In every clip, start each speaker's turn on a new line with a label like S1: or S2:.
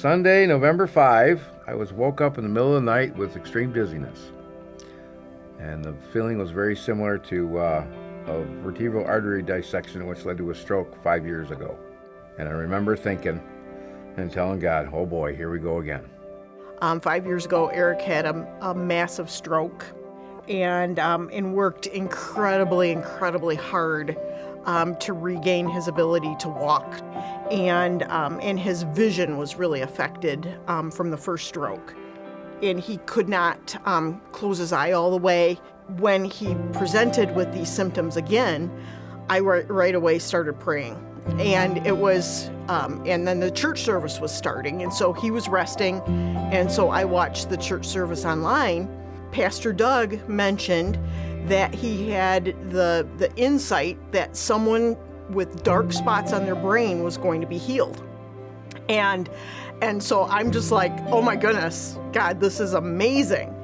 S1: Sunday, November 5, I was woke up in the middle of the night with extreme dizziness. And the feeling was very similar to a vertebral artery dissection, which led to a stroke 5 years ago. And I remember thinking and telling God, oh boy, here we go again.
S2: 5 years ago, Eric had a massive stroke and worked incredibly hard to regain his ability to walk. And his vision was really affected from the first stroke. And he could not close his eye all the way. When he presented with these symptoms again, I right away started praying. And it was, and then the church service was starting, and so he was resting, and so I watched the church service online. Pastor Doug mentioned that he had the insight that someone with dark spots on their brain was going to be healed. And so I'm just like, oh my goodness, God, this is amazing.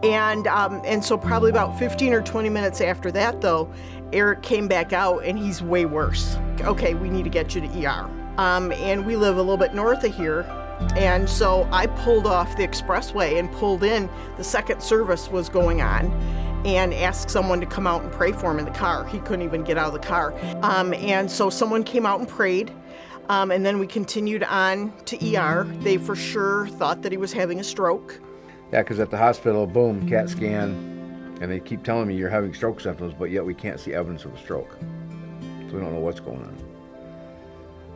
S2: And so probably about 15 or 20 minutes after that, though, Eric came back out and he's way worse. Okay, we need to get you to ER. And we live a little bit north of here. And so I pulled off the expressway and pulled in. The second service was going on, and asked someone to come out and pray for him in the car. He couldn't even get out of the car. And so someone came out and prayed. And then we continued on to ER. They for sure thought that he was having a stroke.
S1: Yeah, because at the hospital, boom, CAT scan, and they keep telling me you're having stroke symptoms, but yet we can't see evidence of a stroke. So we don't know what's going on.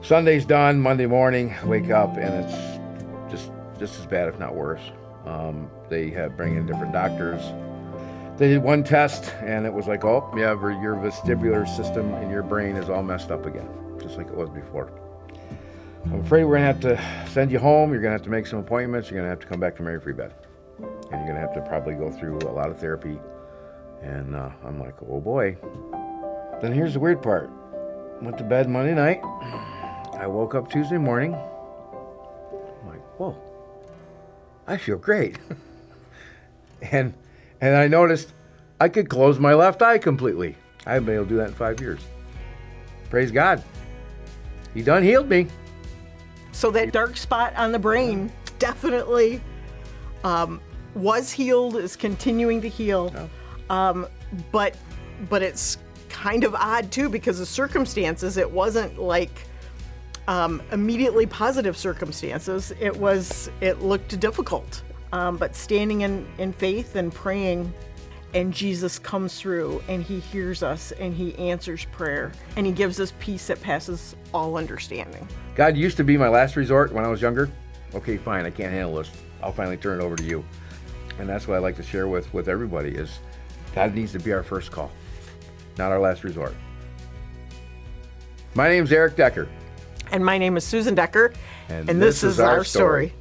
S1: Sunday's done, Monday morning, wake up, and it's just as bad, if not worse. They had bring in different doctors. They did one test, and it was like, oh, yeah, your vestibular system in your brain is all messed up again, just like it was before. I'm afraid we're going to have to send you home. You're going to have to make some appointments. You're going to have to come back to Mary Free Bed. And you're going to have to probably go through a lot of therapy. And I'm like, oh boy. Then here's the weird part. Went to bed Monday night. I woke up Tuesday morning. I'm like, whoa, I feel great. and I noticed I could close my left eye completely. I haven't been able to do that in 5 years. Praise God. He done healed me.
S2: So that dark spot on the brain definitely was healed, is continuing to heal.
S1: Oh.
S2: But it's kind of odd too, because the circumstances, it wasn't like immediately positive circumstances. It looked difficult. But standing in faith and praying, and Jesus comes through and he hears us and he answers prayer and he gives us peace that passes all understanding.
S1: God used to be my last resort when I was younger. Okay, fine, I can't handle this. I'll finally turn it over to you. And that's what I like to share with everybody is God needs to be our first call, not our last resort. My name's Eric Decker.
S2: And my name is Susan Decker.
S1: And
S2: this is our story.